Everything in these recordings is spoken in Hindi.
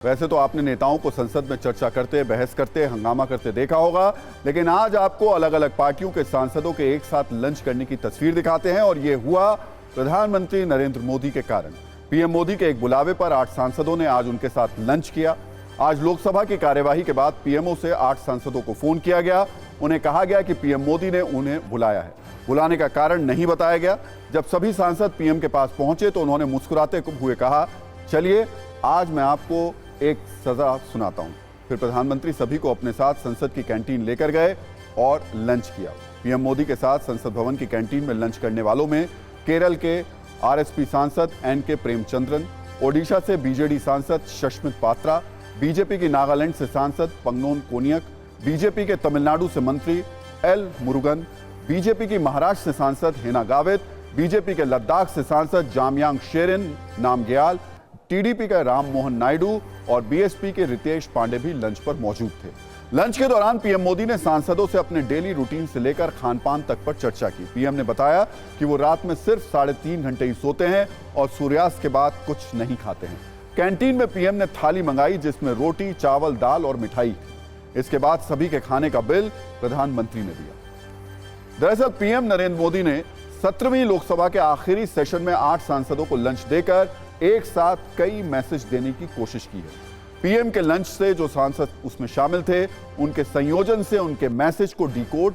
वैसे तो आपने नेताओं को संसद में चर्चा करते, बहस करते, हंगामा करते देखा होगा, लेकिन आज आपको अलग अलग पार्टियों के सांसदों के एक साथ लंच करने की तस्वीर दिखाते हैं। और ये हुआ प्रधानमंत्री नरेंद्र मोदी के कारण। पीएम मोदी के एक बुलावे पर 8 सांसदों ने आज उनके साथ लंच किया। आज लोकसभा की कार्यवाही के बाद पीएमओ से 8 सांसदों को फोन किया गया। उन्हें कहा गया कि पीएम मोदी ने उन्हें बुलाया है। बुलाने का कारण नहीं बताया गया। जब सभी सांसद पीएम के पास पहुंचे तो उन्होंने मुस्कुराते हुए कहा, चलिए आज मैं आपको एक सजा सुनाता हूं। फिर प्रधानमंत्री सभी को अपने साथ संसद की कैंटीन लेकर गए और लंच किया। पीएम मोदी के साथ संसद भवन की कैंटीन में लंच करने वालों में केरल के आरएसपी सांसद एन.के. प्रेमचंद्रन, ओडिशा से बीजेडी सांसद शष्मित पात्रा, बीजेपी की नागालैंड से सांसद पंगनोन कोनियक, बीजेपी के तमिलनाडु से मंत्री एल मुरुगन, बीजेपी की महाराष्ट्र से सांसद हेना गावित, बीजेपी के लद्दाख से सांसद जामयांग शेरिन नामग्याल, टीडीपी का राम मोहन नायडू और बीएसपी के रितेश पांडे भी लंच पर मौजूद थे। लंच के दौरान पीएम मोदी ने सांसदों से अपने डेली रूटीन से लेकर खान-पान तक पर चर्चा की। पीएम ने बताया कि वो रात में सिर्फ 3.5 घंटे ही सोते हैं और सूर्यास्त के बाद कुछ नहीं खाते हैं। कैंटीन में पीएम ने थाली मंगाई जिसमें रोटी, चावल, दाल और मिठाई थी। इसके बाद सभी के खाने का बिल प्रधानमंत्री ने दिया। दरअसल पीएम नरेंद्र मोदी ने 17वीं लोकसभा के आखिरी सेशन में 8 सांसदों को लंच देकर एक साथ कई मैसेज देने की कोशिश की है। पीएम के लंच से जो सांसद उसमें शामिल थे, उनके संयोजन से उनके मैसेज को डिकोड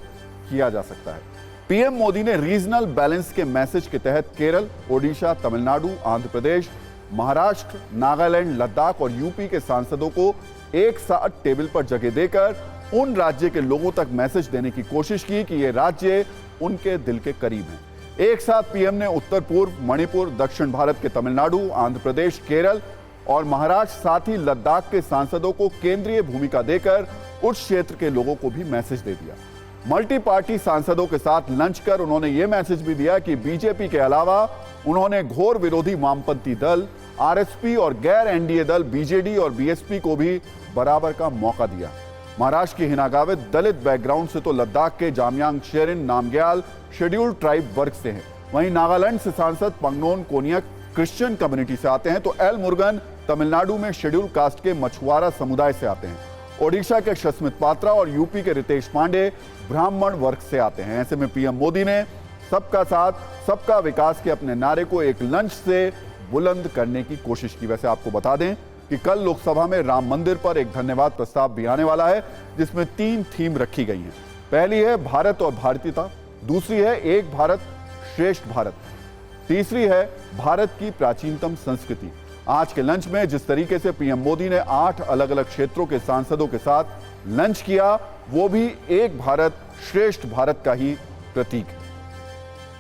किया जा सकता है। पीएम मोदी ने रीजनल बैलेंस के मैसेज के तहत केरल, ओडिशा, तमिलनाडु, आंध्र प्रदेश, महाराष्ट्र, नागालैंड, लद्दाख और यूपी के सांसदों को एक साथ टेबल पर जगह देकर उन राज्य के लोगों तक मैसेज देने की कोशिश की कि ये राज्य उनके दिल के करीब हैं। एक साथ पीएम ने उत्तर पूर्व, मणिपुर, दक्षिण भारत के तमिलनाडु, आंध्र प्रदेश, केरल और महाराष्ट्र, साथ ही लद्दाख के सांसदों को केंद्रीय भूमिका देकर उस क्षेत्र के लोगों को भी मैसेज दे दिया। मल्टी पार्टी सांसदों के साथ लंच कर उन्होंने ये मैसेज भी दिया कि बीजेपी के अलावा उन्होंने घोर विरोधी वामपंथी दल, आरएसपी और गैर एनडीए दल बीजेडी और बीएसपी को भी बराबर का मौका दिया। महाराष्ट्र की हेना गावित दलित बैकग्राउंड से तो लद्दाख के जामयांग शेरिन नामग्याल शेड्यूल्ड ट्राइब वर्ग से हैं। वहीं नागालैंड से सांसद पंगनोन कोनियक क्रिश्चियन कम्युनिटी से आते हैं, तो एल मुरुगन तमिलनाडु में शेड्यूल्ड कास्ट के मछुआरा समुदाय से आते हैं। ओडिशा के शष्मित पात्रा और यूपी के रितेश पांडे ब्राह्मण वर्ग से आते हैं। ऐसे में पीएम मोदी ने सबका साथ, सबका विकास के अपने नारे को एक लंच से बुलंद करने की कोशिश की। वैसे आपको बता दें कि कल लोकसभा में राम मंदिर पर एक धन्यवाद प्रस्ताव भी आने वाला है, जिसमें 3 थीम रखी गई हैं। पहली है भारत और भारतीयता, दूसरी है एक भारत श्रेष्ठ भारत, तीसरी है भारत की प्राचीनतम संस्कृति। आज के लंच में जिस तरीके से पीएम मोदी ने 8 अलग अलग क्षेत्रों के सांसदों के साथ लंच किया, वो भी एक भारत श्रेष्ठ भारत का ही प्रतीक है।